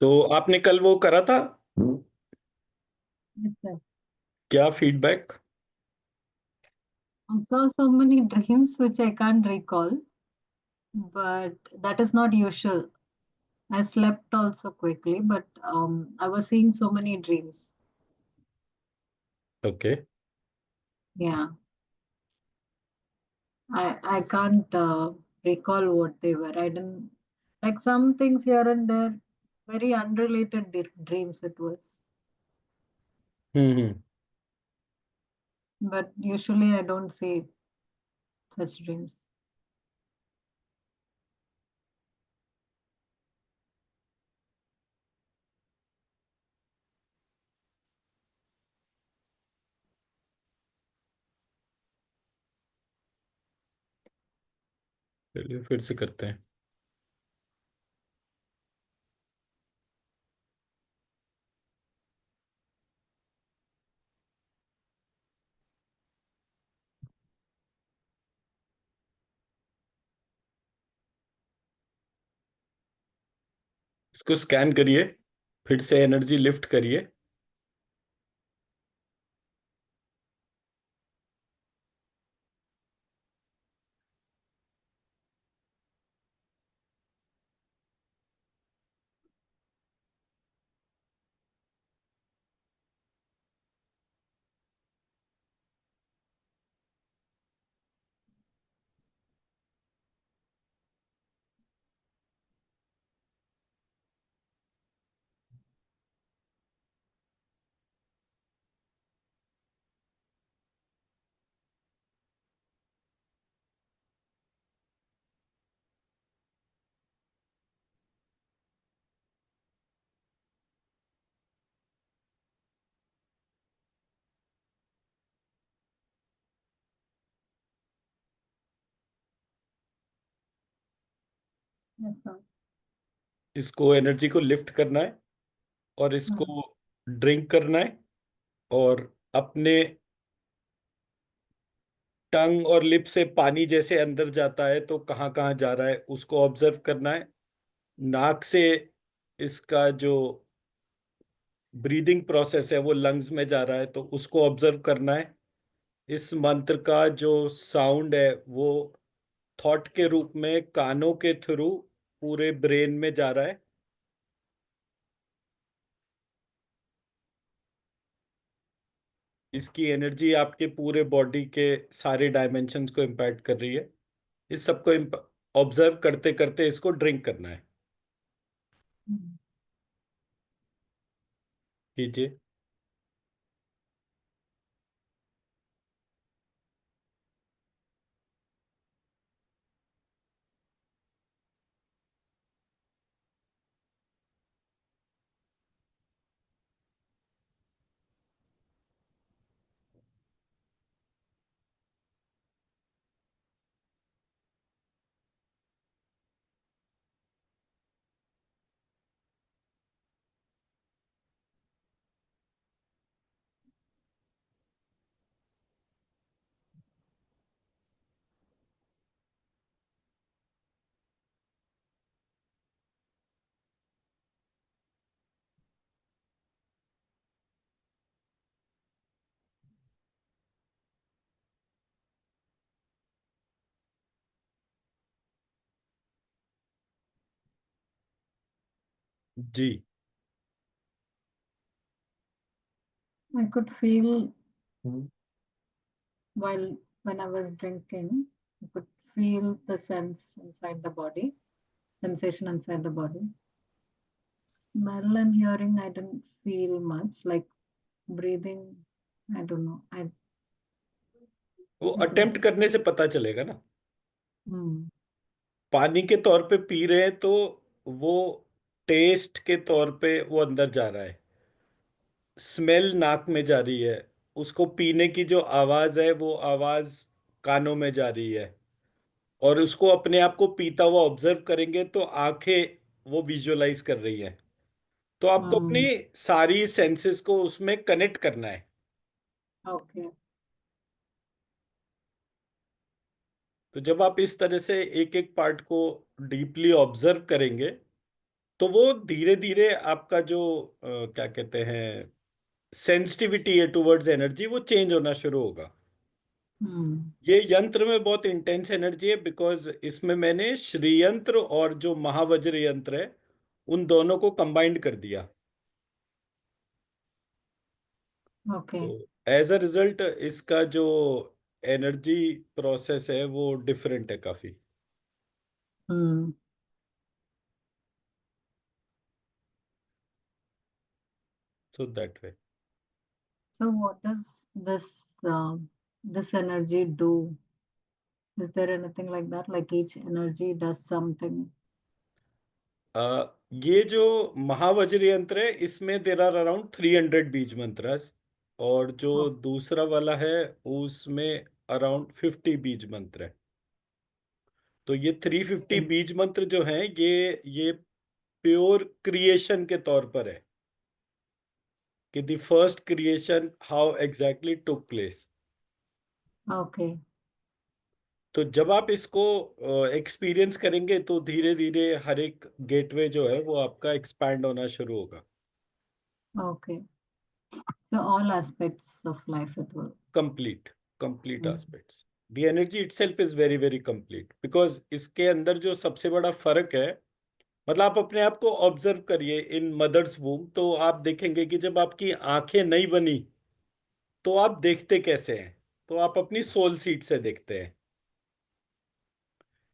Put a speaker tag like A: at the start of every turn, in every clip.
A: तो आपने कल वो करा था,
B: Yes,
A: क्या feedback?
B: I saw so many dreams which I can't recall, but that is not usual. I slept also quickly, but I was seeing so many dreams.
A: Okay.
B: Yeah, I can't recall what they were. I didn't like some things here and there, very unrelated dreams it was.
A: Hmm.
B: But usually I don't see such dreams.
A: चलिए फिर से करते हैं। इसको scan करिए, फिर से energy lift करिए।
B: Yes, sir.
A: इसको एनर्जी को लिफ्ट करना है और इसको
B: Hmm.
A: ड्रिंक करना है, और अपने टंग और लिप से पानी जैसे अंदर जाता है तो कहाँ कहाँ जा रहा है उसको ऑब्जर्व करना है। नाक से इसका जो ब्रीदिंग प्रोसेस है वो लंग्स में जा रहा है तो उसको ऑब्जर्व करना है। इस मंत्र का जो साउंड है वो थॉट के रूप में कानों के थ्रू पूरे ब्रेन में जा रहा है। इसकी एनर्जी आपके पूरे बॉडी के सारे डायमेंशंस को इम्पैक्ट कर रही है। इस सबको ऑब्जर्व करते करते इसको ड्रिंक करना है।
B: Hmm.
A: कीजिए। जी।
B: I could feel
A: hmm.
B: while when I was drinking, I could feel the sense inside the body, sensation inside the body. Smell and hearing, I didn't feel much. Like breathing, I don't know.
A: वो
B: I didn't
A: attempt
B: see.
A: करने से पता चलेगा ना।
B: Hmm.
A: पानी के तौर पे पी रहे हैं तो वो टेस्ट के तौर पे वो अंदर जा रहा है। स्मेल नाक में जा रही है, उसको पीने की जो आवाज है वो आवाज कानों में जा रही है। और उसको अपने आप को पीता हुआ ऑब्जर्व करेंगे तो आंखें वो विजुअलाइज कर रही हैं। तो आपको अपनी
B: Hmm.
A: सारी सेंसेस को उसमें कनेक्ट करना है।
B: Okay.
A: तो जब आप इस तरह से एक एक पार्ट को डीपली ऑब्जर्व करेंगे तो वो धीरे धीरे आपका जो क्या कहते हैं सेंसिटिविटी है टुवर्ड्स एनर्जी, वो चेंज होना शुरू होगा।
B: हम्म।
A: ये यंत्र में बहुत इंटेंस एनर्जी है, बिकॉज इसमें मैंने श्री यंत्र और जो महावज्र यंत्र है उन दोनों को कंबाइंड कर दिया।
B: ओके।
A: तो एज अ रिजल्ट इसका जो एनर्जी प्रोसेस है वो डिफरेंट है काफी।
B: Hmm.
A: So that way.
B: So what does this energy do? Is there anything like that? Like each energy does something?
A: ये जो महावज्र यंत्र है इसमें देर आर अराउंड 300 बीज मंत्रस, और जो
B: Oh,
A: दूसरा वाला है उसमें अराउंड 50 बीज मंत्र है। तो ये 350
B: okay.
A: बीज मंत्र जो हैं ये प्योर क्रिएशन के तौर पर है, कि the first creation how exactly took place.
B: Okay.
A: तो जब आप इसको एक्सपीरियंस करेंगे तो धीरे धीरे हर एक गेटवे जो है वो आपका एक्सपैंड होना शुरू होगा।
B: Okay. So all aspects of life it will.
A: Complete, complete
B: Mm.
A: Aspects. The energy itself is very very complete, because इसके अंदर जो सबसे बड़ा फर्क है, मतलब आप अपने आप को ऑब्जर्व करिए इन मदर्स वूम, तो आप देखेंगे कि जब आपकी आंखें नहीं बनी तो आप देखते कैसे हैं? तो आप अपनी सोल सीट से देखते हैं।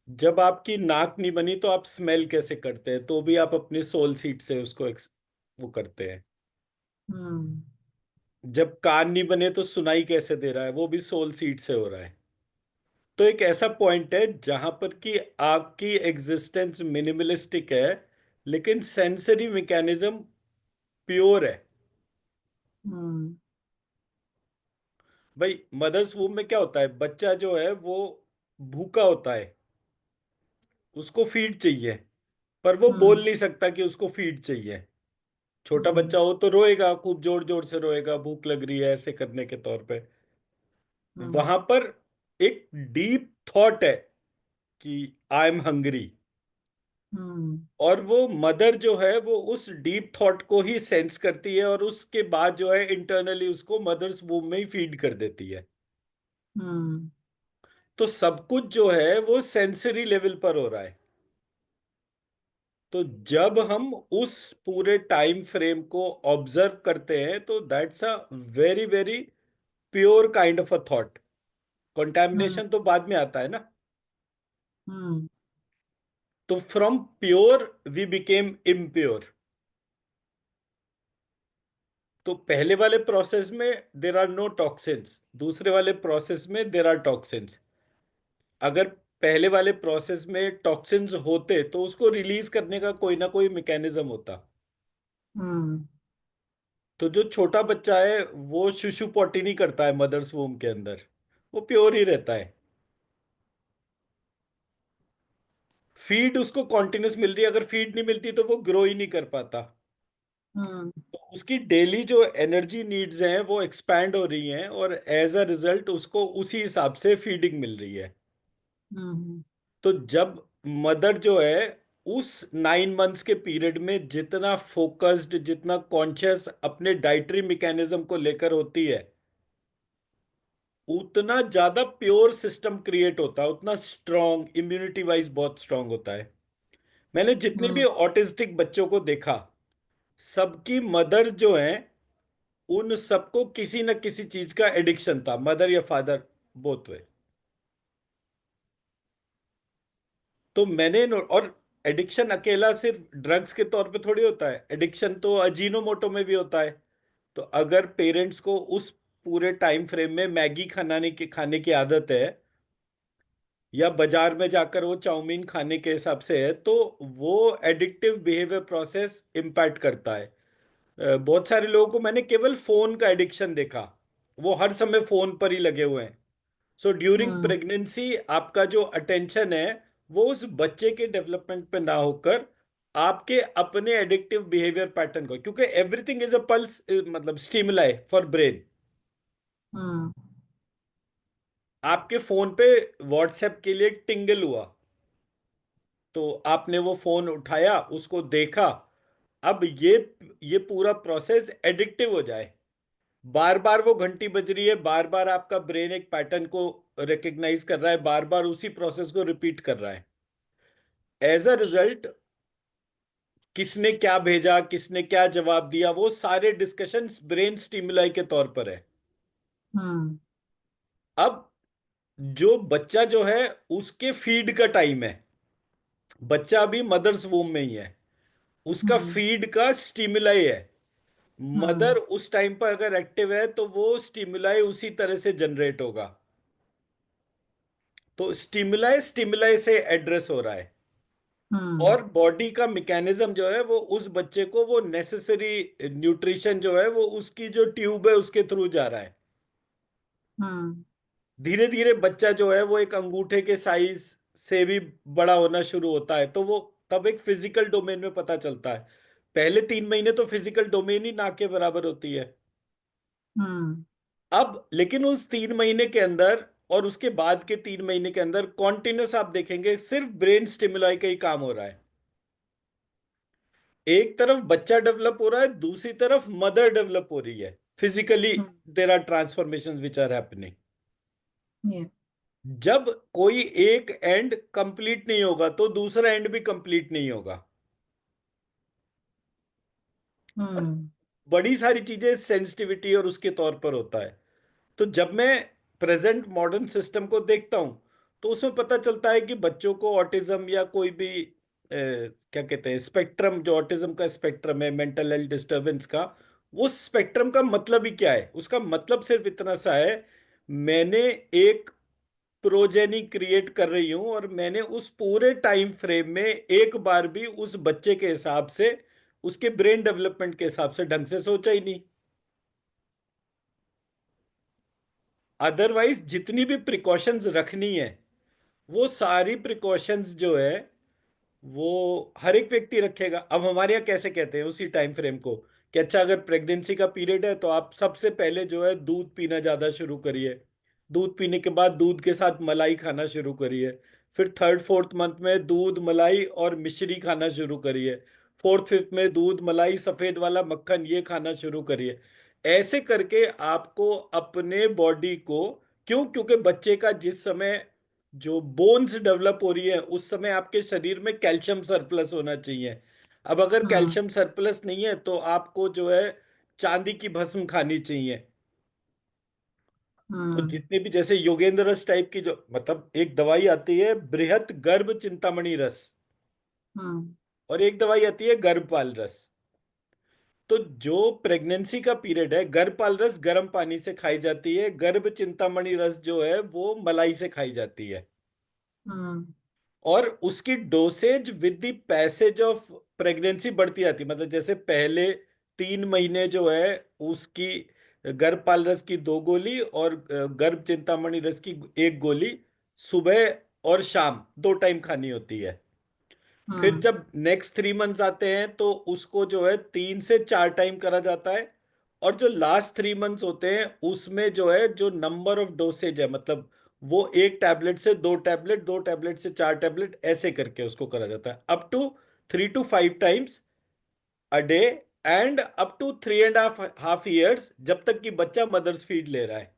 A: जब आपकी नाक नहीं बनी तो आप स्मेल कैसे करते हैं? तो भी आप अपनी सोल सीट से उसको वो करते हैं।
B: Mm.
A: जब कान नहीं बने तो सुनाई कैसे दे रहा है? वो भी सोल सीट से हो रहा है। तो एक ऐसा पॉइंट है जहां पर कि आपकी एग्जिस्टेंस मिनिमलिस्टिक है, लेकिन सेंसरी मैकेनिज्म प्योर है।
B: Mm.
A: भाई मदर्स वूम में क्या होता है, बच्चा जो है वो भूखा होता है, उसको फीड चाहिए, पर वो बोल
B: Mm.
A: नहीं सकता कि उसको फीड चाहिए। छोटा
B: Mm.
A: बच्चा हो तो रोएगा, खूब जोर जोर से रोएगा, भूख लग रही है ऐसे करने के तौर पे।
B: Mm.
A: वहां पर एक डीप थॉट है कि आई एम हंग्री,
B: Mm.
A: और वो मदर जो है वो उस डीप थॉट को ही सेंस करती है, और उसके बाद जो है इंटरनली उसको मदर्स वूम में ही फीड कर देती है।
B: Mm.
A: तो सब कुछ जो है वो सेंसरी लेवल पर हो रहा है। तो जब हम उस पूरे टाइम फ्रेम को ऑब्जर्व करते हैं तो that's a very very pure kind of a thought.
B: Mm.
A: Contamination तो बाद में आता है ना।
B: Mm.
A: तो from pure we became impure. तो पहले वाले प्रोसेस में देर आर नो टॉक्सिन्स, दूसरे वाले प्रोसेस में देर आर टॉक्सिन्स। अगर पहले वाले प्रोसेस में टॉक्सिन्स होते तो उसको रिलीज करने का कोई ना कोई मैकेनिज्म होता।
B: Mm.
A: तो जो छोटा बच्चा है वो शिशु पॉटी नहीं करता है मदर्स वूम के अंदर, वो प्योर ही रहता है। फीड उसको कॉन्टिन्यूस मिल रही है, अगर फीड नहीं मिलती तो वो ग्रो ही नहीं कर पाता।
B: Mm.
A: तो उसकी डेली जो एनर्जी नीड्स हैं वो एक्सपैंड हो रही हैं, और एज अ रिजल्ट उसको उसी हिसाब से फीडिंग मिल रही है।
B: Mm.
A: तो जब मदर जो है उस 9 मंथ्स के पीरियड में जितना फोकस्ड, जितना कॉन्शियस अपने डाइटरी मैकेनिज्म को लेकर होती है, उतना ज्यादा प्योर सिस्टम क्रिएट होता है, उतना स्ट्रांग इम्यूनिटी वाइज बहुत स्ट्रांग होता है। मैंने जितने भी
B: Mm.
A: ऑटिस्टिक बच्चों को देखा, सबकी मदर जो हैं उन सबको किसी न किसी चीज का एडिक्शन था, मदर या फादर, बोथ वे। तो और एडिक्शन अकेला सिर्फ ड्रग्स के तौर पे थोड़ी होता है, एडिक्शन तो अजीनोमोटो में भी होता है। तो अगर पेरेंट्स को उस पूरे टाइम फ्रेम में मैगी खाने की आदत है, या बाजार में जाकर वो चाउमीन खाने के हिसाब से है, तो वो एडिक्टिव बिहेवियर प्रोसेस इम्पैक्ट करता है। बहुत सारे लोगों को मैंने केवल फोन का एडिक्शन देखा, वो हर समय फोन पर ही लगे हुए हैं। So during
B: Mm.
A: प्रेगनेंसी आपका जो अटेंशन है वो उस बच्चे के डेवलपमेंट पे ना होकर आपके अपने एडिक्टिव बिहेवियर पैटर्न को, क्योंकि एवरीथिंग इज अ पल्स, मतलब स्टिमुलाई फॉर ब्रेन।
B: Mm.
A: आपके फोन पे व्हाट्सएप के लिए एक टिंगल हुआ, तो आपने वो फोन उठाया, उसको देखा। अब ये पूरा प्रोसेस एडिक्टिव हो जाए, बार बार वो घंटी बज रही है, बार बार आपका ब्रेन एक पैटर्न को रिकग्नाइज कर रहा है, बार बार उसी प्रोसेस को रिपीट कर रहा है। एज अ रिजल्ट, किसने क्या भेजा, किसने क्या जवाब दिया, वो सारे डिस्कशंस ब्रेन स्टिमुलाई के तौर पर है।
B: हम्म
A: अब जो बच्चा जो है, उसके फीड का टाइम है। बच्चा अभी मदर्स वूम में ही है, उसका
B: हम्म
A: फीड का स्टिमुलाई है।
B: हम्म
A: मदर उस टाइम पर अगर एक्टिव है तो वो स्टिमुलाई उसी तरह से जनरेट होगा। तो स्टिमुलाई स्टिमुलाई से एड्रेस हो रहा है,
B: हम्म
A: और बॉडी का मैकेनिज्म जो है वो उस बच्चे को वो नेसेसरी न्यूट्रिशन जो है वो उसकी जो ट्यूब है उसके थ्रू जा रहा है।
B: हम्म
A: धीरे धीरे बच्चा जो है वो एक अंगूठे के साइज से भी बड़ा होना शुरू होता है, तो वो तब एक फिजिकल डोमेन में पता चलता है। पहले 3 महीने तो फिजिकल डोमेन ही ना के बराबर होती है।
B: हम्म
A: अब लेकिन उस 3 महीने के अंदर और उसके बाद के 3 महीने के अंदर कॉन्टिन्यूस आप देखेंगे सिर्फ ब्रेन स्टिमुलाई का ही काम हो रहा है। एक तरफ बच्चा डेवलप हो रहा है, दूसरी तरफ मदर डेवलप हो रही है physically.
B: Hmm
A: there are transformations which are happening.
B: ये
A: जब कोई एक एंड कंप्लीट नहीं होगा तो दूसरा एंड भी कंप्लीट नहीं होगा। और
B: हम्म
A: बड़ी सारी चीजें सेंसिटिविटी और उसके तौर पर होता है। तो जब मैं प्रेजेंट मॉडर्न सिस्टम को देखता हूं, तो उसमें पता चलता है कि बच्चों को ऑटिज्म या कोई भी क्या कहते हैं स्पेक्ट्रम, जो ऑटिज्म का स्पेक्ट्रम है मेंटल हेल्थ डिस्टरबेंस का, वो स्पेक्ट्रम का मतलब ही क्या है? उसका मतलब सिर्फ इतना सा है, मैंने एक प्रोजेनी क्रिएट कर रही हूं और मैंने उस पूरे टाइम फ्रेम में एक बार भी उस बच्चे के हिसाब से, उसके ब्रेन डेवलपमेंट के हिसाब से ढंग से सोचा ही नहीं। अदरवाइज जितनी भी प्रिकॉशंस रखनी है, वो सारी प्रिकॉशंस जो है वो हर एक व्यक्ति रखेगा। अब हमारे यहाँ कैसे कहते हैं उसी टाइम फ्रेम को, कि अच्छा अगर प्रेगनेंसी का पीरियड है तो आप सबसे पहले जो है दूध पीना ज्यादा शुरू करिए, दूध पीने के बाद दूध के साथ मलाई खाना शुरू करिए, फिर थर्ड फोर्थ मंथ में दूध मलाई और मिश्री खाना शुरू करिए, फोर्थ फिफ्थ में दूध मलाई सफेद वाला मक्खन ये खाना शुरू करिए। ऐसे करके आपको अपने बॉडी को, क्यों? क्योंकि बच्चे का जिस समय जो बोन्स डेवलप हो रही है उस समय आपके शरीर में कैल्शियम सरप्लस होना चाहिए। अब अगर
B: हम्म
A: कैल्शियम सरप्लस नहीं है तो आपको जो है चांदी की भस्म खानी चाहिए। तो
B: हम्म
A: जितने भी जैसे योगेंद्र रस टाइप की, जो मतलब एक दवाई आती है बृहत गर्भ चिंतामणि रस,
B: हम्म
A: और एक दवाई आती है गर्भपाल रस। तो जो प्रेगनेंसी का पीरियड है, गर्भपाल रस गर्म पानी से खाई जाती है, गर्भ चिंतामणि रस जो है वो मलाई से खाई जाती है।
B: हम्म
A: और उसकी dosage with the passage of pregnancy बढ़ती जाती है। मतलब जैसे पहले 3 महीने जो है उसकी गर्भपाल रस की 2 गोली और गर्भ चिंतामणि रस की 1 गोली सुबह और शाम 2 टाइम खानी होती है। फिर
B: हम्म
A: जब नेक्स्ट 3 मंथ्स आते हैं तो उसको जो है 3 से 4 टाइम करा जाता है। और जो लास्ट 3 मंथ्स होते हैं उसमें जो है जो नंबर ऑफ डोसेज है, मतलब वो 1 टैबलेट से 2 टैबलेट, 2 टैबलेट से 4 टैबलेट, ऐसे करके उसको करा जाता है up to 3 to 5 times a day, and up to 3.5 half years, जब तक कि बच्चा मदर्स फीड ले रहा है।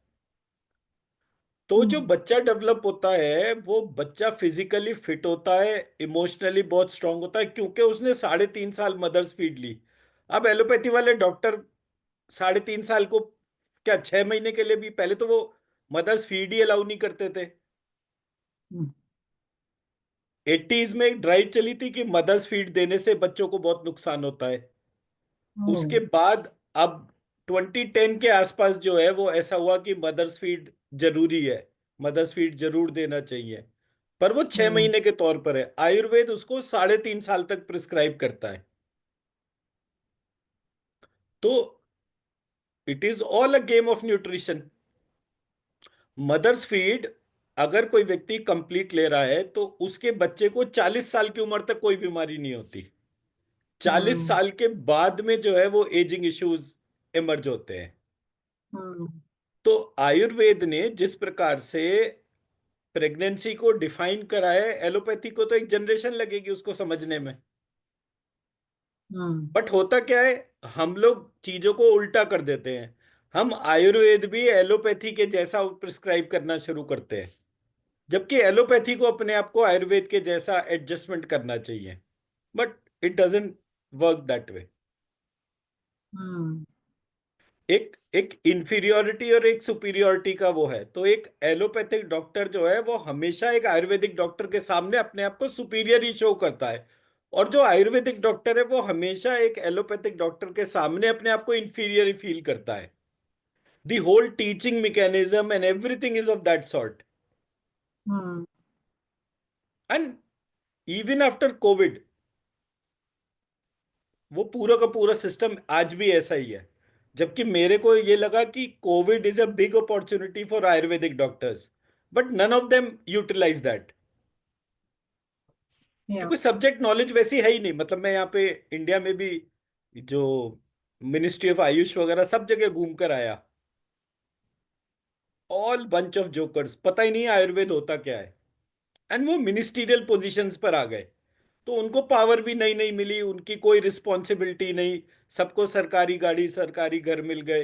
A: तो जो
B: हम्म
A: बच्चा डेवलप होता है वो बच्चा फिजिकली फिट होता है, इमोशनली बहुत स्ट्रांग होता है, क्योंकि उसने 3.5 साल मदर्स फीड ली। अब एलोपैथी वाले डॉक्टर 3.5 साल को, क्या 6 महीने के लिए भी, पहले तो वो मदर्स फीड ही अलाउ नहीं करते थे।
B: हम्म,
A: 80s में एक ड्राइव चली थी कि मदर्स फीड देने से बच्चों को बहुत नुकसान होता है।
B: ओ
A: उसके बाद अब 2010 के आसपास जो है वो ऐसा हुआ कि मदर्स फीड जरूरी है, मदर्स फीड जरूर देना चाहिए। पर वो छह
B: हम्म
A: महीने के तौर पर है, आयुर्वेद उसको 3.5 साल तक प्रिस्क्राइब करता है। तो it is all a game of nutrition. Mothers feed अगर कोई व्यक्ति कंप्लीट ले रहा है तो उसके बच्चे को 40 साल की उम्र तक कोई बीमारी नहीं होती। 40 साल के बाद में जो है वो एजिंग इश्यूज इमर्ज होते हैं।
B: हम्म
A: तो आयुर्वेद ने जिस प्रकार से प्रेगनेंसी को डिफाइन करा है, एलोपैथी को तो एक जनरेशन लगेगी उसको समझने में।
B: हम्म।
A: बट होता क्या है, हम लोग चीजों को उल्टा कर देते हैं। हम आयुर्वेद भी एलोपैथी के जैसा प्रिस्क्राइब करना शुरू करते हैं, जबकि एलोपैथी को अपने आप को आयुर्वेद के जैसा एडजस्टमेंट करना चाहिए। But it doesn't work that way.
B: Hmm.
A: एक एक इंफीरियोरिटी और एक सुपीरियोरिटी का वो है। तो एक एलोपैथिक डॉक्टर जो है वो हमेशा एक आयुर्वेदिक डॉक्टर के सामने अपने आप को सुपीरियर ही शो करता है, और जो आयुर्वेदिक डॉक्टर है वो हमेशा एक एलोपैथिक डॉक्टर के सामने अपने आप को इंफीरियर ही फील करता है। The whole teaching mechanism and everything is of that sort.
B: Hmm.
A: And even after Covid वो पूरा का पूरा सिस्टम आज भी ऐसा ही है। जबकि मेरे को ये लगा कि Covid is a big opportunity for ayurvedic doctors, but none of them utilize that.
B: Yeah.
A: क्योंकि सब्जेक्ट नॉलेज वैसी है ही नहीं। मतलब मैं यहाँ पे इंडिया में भी जो मिनिस्ट्री ऑफ आयुष वगैरह सब जगह घूम कर आया, ऑल बंच ऑफ जोकर्स, पता ही नहीं आयुर्वेद होता क्या है। एंड वो मिनिस्टीरियल पोजीशंस पर आ गए, तो उनको पावर भी नई नई मिली, उनकी कोई रिस्पॉन्सिबिलिटी नहीं, सबको सरकारी गाड़ी सरकारी घर मिल गए।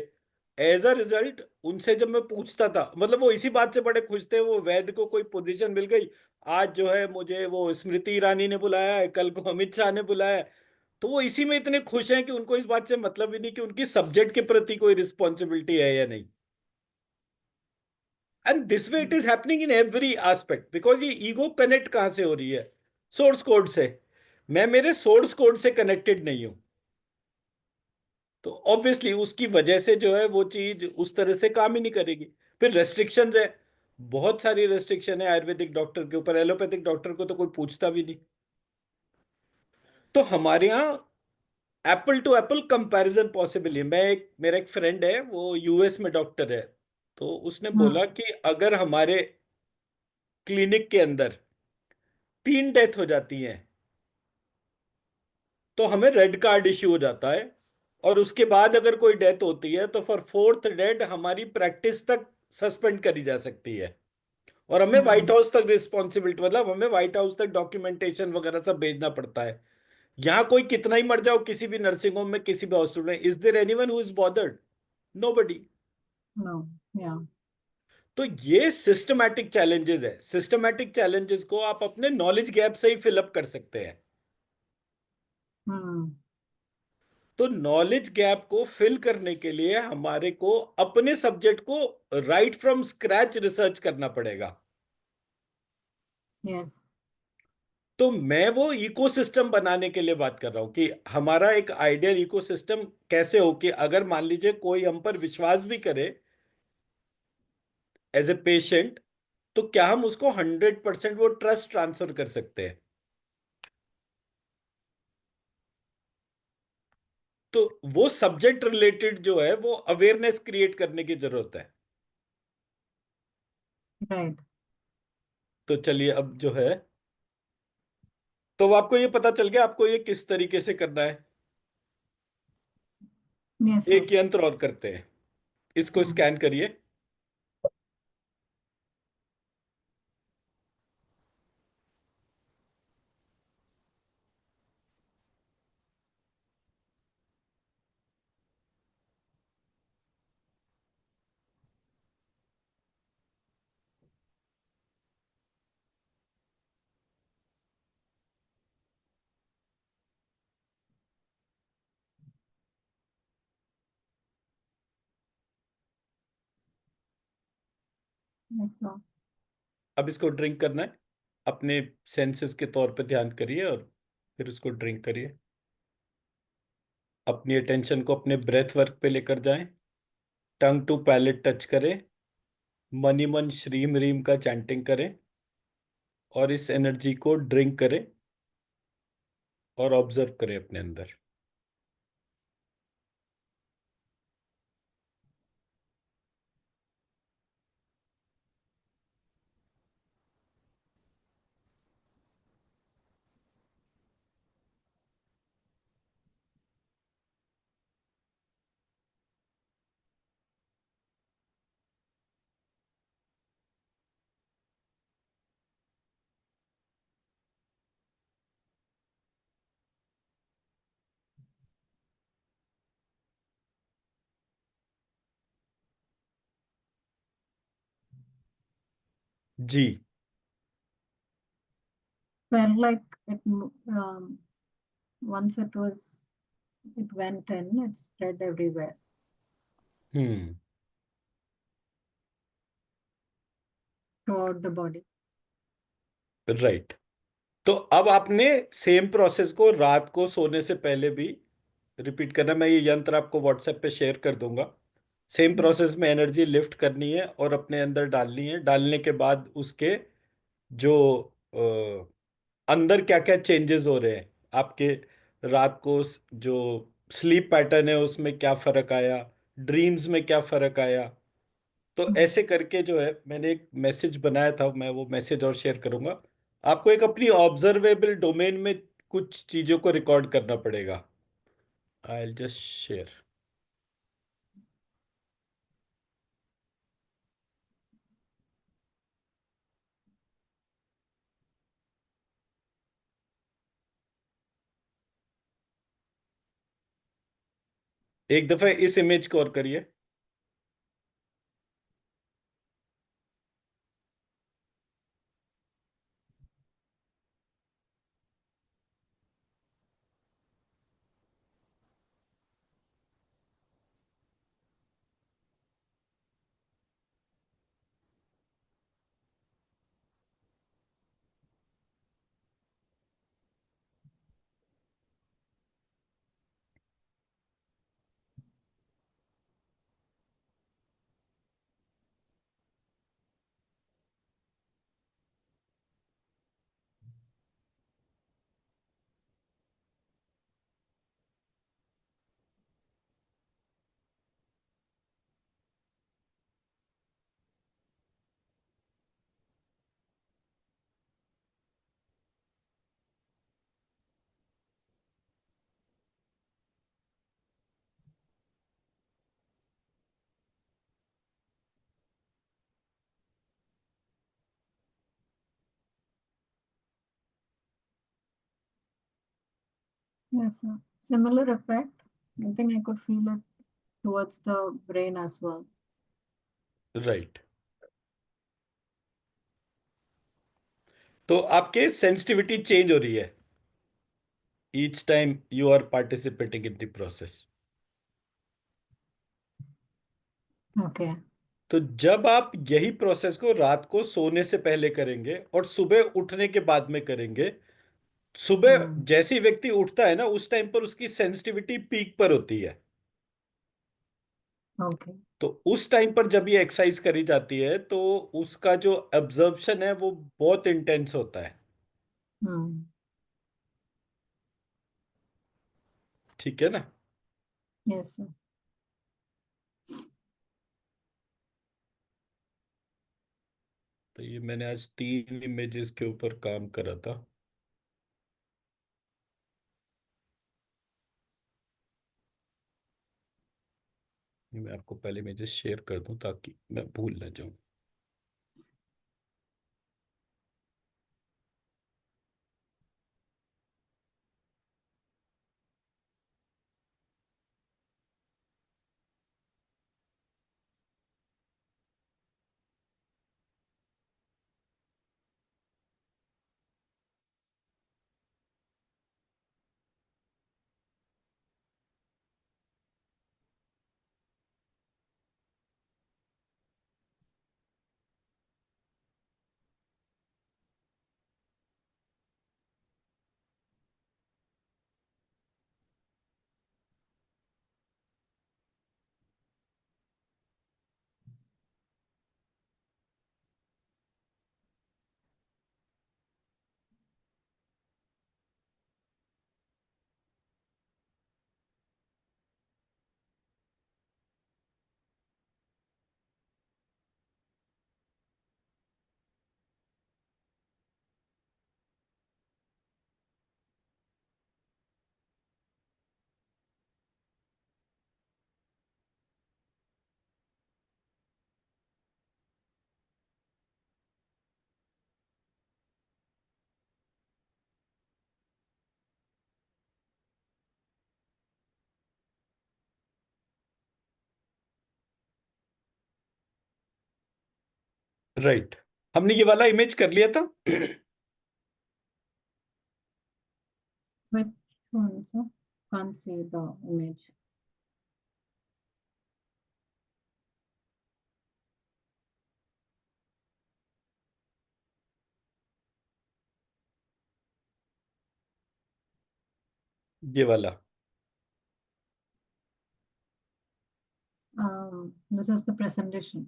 A: एज अ रिजल्ट उनसे जब मैं पूछता था, मतलब वो इसी बात से बड़े खुश थे, वो वैद्य को कोई पोजीशन मिल गई। आज जो है मुझे वो स्मृति ईरानी ने बुलाया है, कल को अमित शाह ने बुलाया है। तो वो इसी में इतने खुश हैं कि उनको इस बात से मतलब ही नहीं कि उनकी सब्जेक्ट के प्रति कोई रिस्पॉन्सिबिलिटी है या नहीं। And this way it is happening in every aspect, because ये ईगो कनेक्ट कहां से हो रही है? सोर्स कोड से। मैं मेरे सोर्स कोड से कनेक्टेड नहीं हूं, तो ऑब्वियसली उसकी वजह से जो है वो चीज उस तरह से काम ही नहीं करेगी। फिर रेस्ट्रिक्शंस है, बहुत सारी रेस्ट्रिक्शन है आयुर्वेदिक डॉक्टर के ऊपर, एलोपैथिक डॉक्टर को तो कोई पूछता भी नहीं। तो हमारे यहाँ apple to apple comparison possible है। मेरा एक फ्रेंड है वो यूएस में डॉक्टर है, तो उसने बोला
B: हम्म।
A: कि अगर हमारे क्लिनिक के अंदर 3 डेथ हो जाती हैं तो हमें रेड कार्ड इश्यू हो जाता है, और उसके बाद अगर कोई डेथ होती है तो फॉर फोर्थ डेथ हमारी प्रैक्टिस तक सस्पेंड करी जा सकती है, और हमें व्हाइट
B: हम्म।
A: हाउस तक रिस्पॉन्सिबिलिटी, मतलब हमें व्हाइट हाउस तक डॉक्यूमेंटेशन वगैरह सब भेजना पड़ता है। यहाँ कोई कितना ही मर जाओ किसी भी नर्सिंग होम में, किसी भी हॉस्पिटल में, is there anyone who is bothered? Nobody.
B: No. Yeah.
A: तो ये सिस्टमैटिक चैलेंजेस है। सिस्टमैटिक चैलेंजेस को आप अपने नॉलेज गैप से ही फिलअप कर सकते हैं।
B: हम्म।
A: तो नॉलेज गैप को फिल करने के लिए हमारे को अपने सब्जेक्ट को राइट फ्रॉम स्क्रैच रिसर्च करना पड़ेगा।
B: यस।
A: तो मैं वो इकोसिस्टम बनाने के लिए बात कर रहा हूं कि हमारा एक आइडियल इकोसिस्टम कैसे हो कि अगर मान लीजिए कोई हम पर विश्वास भी करे एज ए पेशेंट, तो क्या हम उसको 100% वो ट्रस्ट ट्रांसफर कर सकते हैं? तो वो सब्जेक्ट रिलेटेड जो है वो अवेयरनेस क्रिएट करने की जरूरत है।
B: राइट।
A: तो चलिए अब जो है, तो आपको ये पता चल गया आपको ये किस तरीके से करना है।
B: Yes sir.
A: एक यंत्र और करते हैं, इसको
B: हम्म।
A: स्कैन करिए।
B: Yes sir.
A: अब इसको ड्रिंक करना है। अपने सेंसेस के तौर पे ध्यान करिए और फिर उसको ड्रिंक करिए। अपनी अटेंशन को अपने ब्रेथ वर्क पे लेकर जाएं। टंग टू पैलेट टच करें। मन ही मन श्रीम रीम का चैंटिंग करें, और इस एनर्जी को ड्रिंक करें और ऑब्जर्व करें अपने अंदर। जी।
B: Felt like once it went in, it spread everywhere
A: hmm.
B: throughout the body.
A: Right. तो अब आपने सेम प्रोसेस को रात को सोने से पहले भी रिपीट करना। मैं ये यंत्र आपको व्हाट्सएप पे शेयर कर दूंगा। Same
B: Mm.
A: प्रोसेस में एनर्जी लिफ्ट करनी है और अपने अंदर डालनी है। डालने के बाद उसके जो अंदर क्या क्या चेंजेस हो रहे हैं आपके, रात को जो स्लीप पैटर्न है उसमें क्या फर्क आया, ड्रीम्स में क्या फर्क आया। तो
B: Mm.
A: ऐसे करके जो है मैंने एक मैसेज बनाया था, मैं वो मैसेज और शेयर करूंगा। आपको एक अपनी ऑब्जर्वेबल डोमेन में कुछ चीजों को रिकॉर्ड करना पड़ेगा। I just share. एक दफे इस इमेज को और करिए।
B: Yes, sir. Similar effect. I think I could feel it towards the brain as well.
A: Right. तो आपके सेंसिटिविटी चेंज हो रही है each time you are participating in the process.
B: Okay.
A: तो जब आप यही प्रोसेस को रात को सोने से पहले करेंगे और सुबह उठने के बाद में करेंगे, सुबह
B: Mm.
A: जैसे ही व्यक्ति उठता है ना उस टाइम पर उसकी सेंसिटिविटी पीक पर होती है।
B: Okay.
A: तो उस टाइम पर जब ये एक्सरसाइज करी जाती है तो उसका जो एब्जॉर्प्शन है वो बहुत इंटेंस होता है।
B: Mm.
A: ठीक है ना।
B: Yes, sir.
A: तो ये मैंने आज 3 इमेजेस के ऊपर काम करा था। मैं आपको पहले इमेजेस शेयर कर दूं ताकि मैं भूल ना जाऊं। राइट। हमने ये वाला इमेज कर लिया था।
B: Which one, sir? Can't see the image.
A: ये वाला।
B: This is the presentation.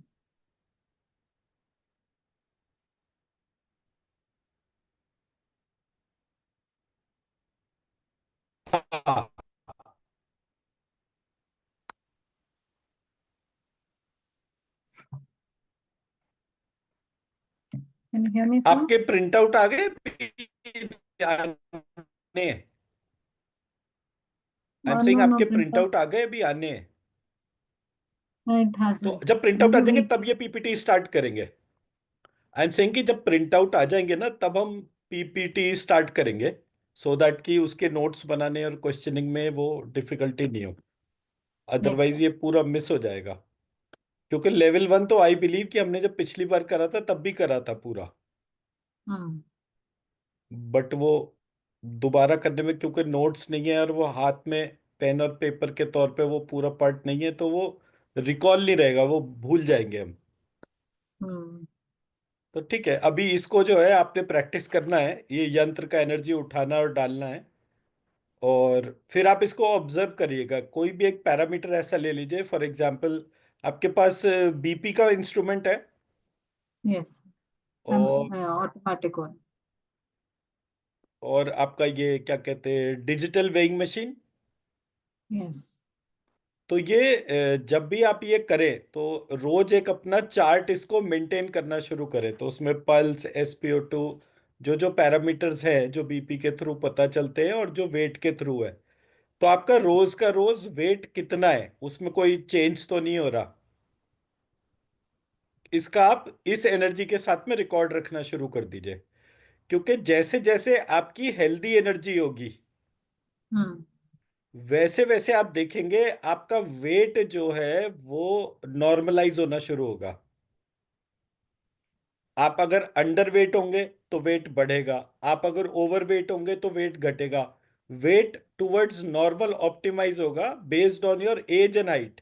A: हाँ,
B: Can you hear me, sir?
A: आपके प्रिंट आउट आ गए? आने? I am saying
B: No, no
A: आपके प्रिंट
B: printout.
A: आउट आ गए, अभी आने हैं।
B: No, it
A: तो
B: hasn't.
A: जब प्रिंट आउट आ
B: Maybe
A: जाएंगे
B: wait.
A: तब ये पीपीटी स्टार्ट करेंगे। आई एम सेइंग कि जब प्रिंट आउट आ जाएंगे ना तब हम पीपीटी स्टार्ट करेंगे, सो दैट कि उसके नोट्स बनाने और क्वेश्चनिंग में वो डिफिकल्टी नहीं हो।
B: Yes, sir.
A: अदरवाइज ये पूरा मिस हो जाएगा। क्योंकि लेवल वन तो आई बिलीव कि हमने जब पिछली बार करा था तब भी करा था पूरा।
B: Hmm.
A: बट वो दोबारा करने में क्योंकि नोट्स नहीं है और वो हाथ में पेन और पेपर के तौर पे वो पूरा पार्ट नहीं है, तो वो रिकॉल नहीं रहेगा, वो भूल जाएंगे हम।
B: Hmm.
A: तो ठीक है, अभी इसको जो है आपने प्रैक्टिस करना है, ये यंत्र का एनर्जी उठाना और डालना है। और फिर आप इसको ऑब्जर्व करिएगा, कोई भी एक पैरामीटर ऐसा ले लीजिए, फॉर एग्जांपल आपके पास बीपी का इंस्ट्रूमेंट है।
B: Yes.
A: और
B: Automatic one.
A: आपका ये क्या कहते हैं, डिजिटल वेइंग मशीन।
B: Yes.
A: तो ये जब भी आप ये करें तो रोज एक अपना चार्ट इसको मेंटेन करना शुरू करें, तो उसमें पल्स, एसपीओ2, जो जो पैरामीटर्स हैं जो बीपी के थ्रू पता चलते हैं और जो वेट के थ्रू है, तो आपका रोज का रोज वेट कितना है उसमें कोई चेंज तो नहीं हो रहा। इसका आप इस एनर्जी के साथ में रिकॉर्ड रखना शुरू कर दीजिए। क्योंकि जैसे जैसे आपकी हेल्दी एनर्जी होगी,
B: Hmm.
A: वैसे वैसे आप देखेंगे आपका वेट जो है वो नॉर्मलाइज होना शुरू होगा। आप अगर अंडर वेट होंगे तो वेट बढ़ेगा, आप अगर ओवर वेट होंगे तो वेट घटेगा। वेट टुवर्ड्स नॉर्मल ऑप्टिमाइज होगा based on your age and height.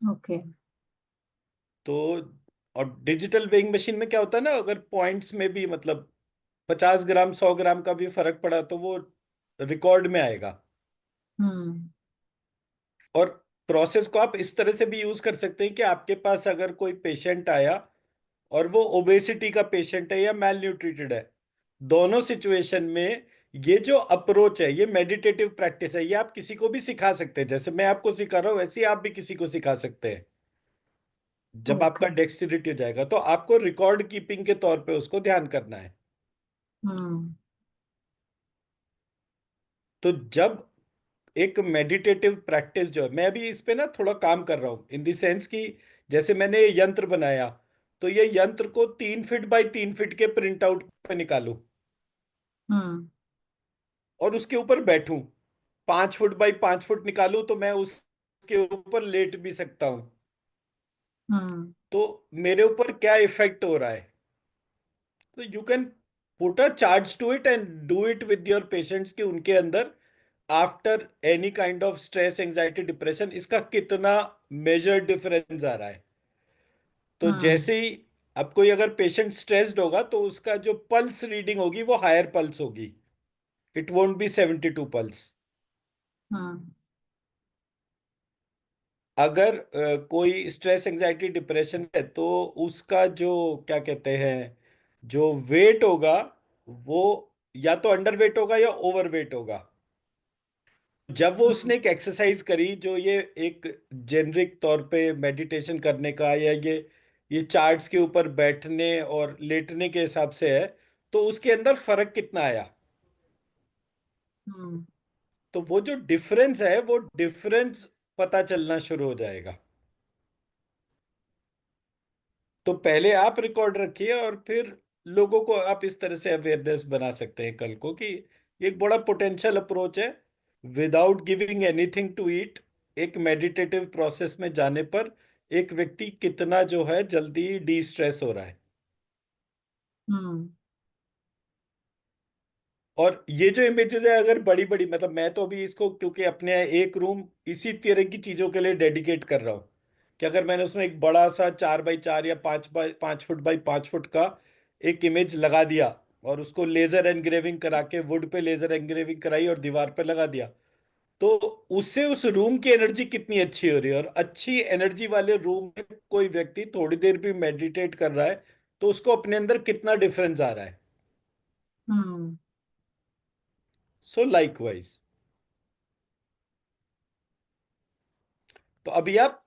B: Okay.
A: तो और डिजिटल वेइंग मशीन में क्या होता है ना, अगर पॉइंट्स में भी मतलब 50 ग्राम 100 ग्राम का भी फर्क पड़ा तो वो रिकॉर्ड में आएगा।
B: Hmm.
A: और प्रोसेस को आप इस तरह से भी यूज कर सकते हैं कि आपके पास अगर कोई पेशेंट आया और वो ओबेसिटी का पेशेंट है या मेल न्यूट्रिटेड है, दोनों सिचुएशन में ये जो अप्रोच है, ये मेडिटेटिव प्रैक्टिस है, ये आप किसी को भी सिखा सकते हैं। जैसे मैं आपको सिखा रहा हूं वैसे ही आप भी किसी को सिखा सकते हैं। जब आपका
B: Okay.
A: डेक्स्टिलिटी हो जाएगा तो आपको रिकॉर्ड कीपिंग के तौर पे उसको ध्यान करना है।
B: Hmm.
A: तो जब एक मेडिटेटिव प्रैक्टिस जो है, मैं अभी इस पे ना थोड़ा काम कर रहा हूं इन द सेंस कि जैसे मैंने ये यंत्र बनाया, तो ये यंत्र को 3 फीट बाय 3 फीट के प्रिंट आउट पे निकालूं
B: Hmm.
A: और उसके ऊपर बैठूं। 5 फुट बाय 5 फुट निकालूं तो मैं उसके ऊपर लेट भी सकता हूं।
B: Hmm.
A: तो मेरे ऊपर क्या इफेक्ट हो रहा है, तो you can put a charge to it and do it with your patients कि उनके अंदर after any kind of stress, anxiety, depression, इसका कितना मेजर डिफरेंस आ रहा है। तो
B: Hmm.
A: जैसे ही अब कोई अगर पेशेंट स्ट्रेस्ड होगा तो उसका जो पल्स रीडिंग होगी वो हायर पल्स होगी, it won't be 72 pulse.
B: Hmm.
A: अगर कोई स्ट्रेस, एंजाइटी, डिप्रेशन है तो उसका जो क्या कहते हैं, जो वेट होगा वो या तो अंडर वेट होगा या ओवर वेट होगा। जब वो
B: Hmm.
A: उसने एक एक्सरसाइज करी जो ये एक जेनरिक तौर पे मेडिटेशन करने का या ये चार्ट्स के ऊपर बैठने और लेटने के हिसाब से है, तो उसके अंदर फर्क कितना आया।
B: Hmm.
A: तो वो जो डिफरेंस है वो डिफरेंस पता चलना शुरू हो जाएगा। तो पहले आप रिकॉर्ड रखिए और फिर लोगों को आप इस तरह से अवेयरनेस बना सकते हैं कल को कि ये एक बड़ा पोटेंशियल अप्रोच है। Without giving anything to eat, एक मेडिटेटिव प्रोसेस में जाने पर एक व्यक्ति कितना जो है जल्दी डी स्ट्रेस हो रहा है।
B: हम्म।
A: और ये जो इमेजेस है, अगर बड़ी बड़ी, मतलब मैं तो अभी इसको क्योंकि अपने एक रूम इसी तरह की चीजों के लिए डेडिकेट कर रहा हूँ, कि अगर मैंने उसमें एक बड़ा सा 4x4 या 5x5 बाई 5 फुट का एक इमेज लगा दिया, और उसको लेजर एनग्रेविंग करा के वुड पे लेजर एनग्रेविंग कराई और दीवार पे लगा दिया, तो उससे उस रूम की एनर्जी कितनी अच्छी हो रही है। और अच्छी एनर्जी वाले रूम में कोई व्यक्ति थोड़ी देर भी मेडिटेट कर रहा है तो उसको अपने अंदर कितना डिफरेंस आ रहा है।
B: हम्म।
A: सो लाइकवाइज, तो अभी आप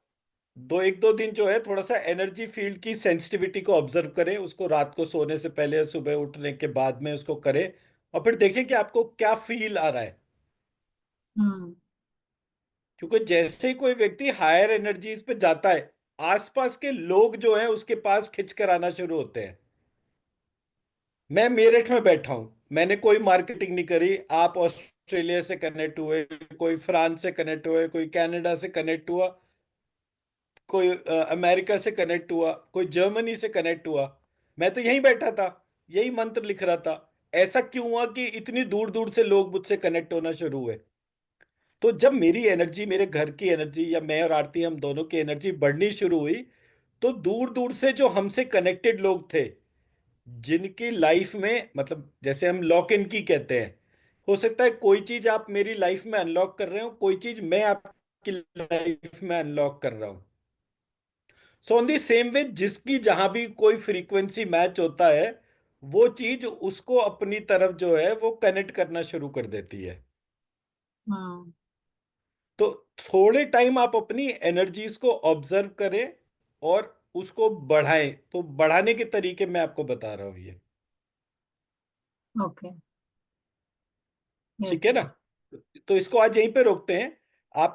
A: एक दो दिन जो है थोड़ा सा एनर्जी फील्ड की सेंसिटिविटी को ऑब्जर्व करें, उसको रात को सोने से पहले या सुबह उठने के बाद में उसको करें, और फिर देखें कि आपको क्या फील आ रहा है।
B: हम्म।
A: क्योंकि जैसे ही कोई व्यक्ति हायर एनर्जीज पे जाता है, आसपास के लोग जो हैं उसके पास खिंच कर आना शुरू होते हैं। मैं मेरठ में बैठा हूं, मैंने कोई मार्केटिंग नहीं करी, आप ऑस्ट्रेलिया से कनेक्ट हुए, कोई फ्रांस से कनेक्ट हुए, कोई कनाडा से कनेक्ट हुआ, कोई अमेरिका से कनेक्ट हुआ, कोई जर्मनी से कनेक्ट हुआ। मैं तो यहीं बैठा था, यही मंत्र लिख रहा था। ऐसा क्यों हुआ कि इतनी दूर दूर से लोग मुझसे कनेक्ट होना शुरू हुए? तो जब मेरी एनर्जी, मेरे घर की एनर्जी, या मैं और आरती हम दोनों की एनर्जी बढ़नी शुरू हुई, तो दूर दूर से जो हमसे कनेक्टेड लोग थे, जिनकी लाइफ में, मतलब जैसे हम लॉक इन की कहते हैं, हो सकता है कोई चीज आप मेरी लाइफ में अनलॉक कर रहे हो, कोई चीज मैं आपकी लाइफ में अनलॉक कर रहा हूं। So on the same way, जिसकी जहां भी कोई फ्रीक्वेंसी मैच होता है, वो चीज उसको अपनी तरफ जो है वो कनेक्ट करना शुरू कर देती है।
B: हम्म।
A: तो थोड़े टाइम आप अपनी एनर्जीज को ऑब्जर्व करें और उसको बढ़ाएं। तो बढ़ाने के तरीके मैं आपको बता रहा हूं ये।
B: ओके।
A: ठीक
B: यस।
A: है ना? तो इसको आज यहीं पे रोकते हैं। आप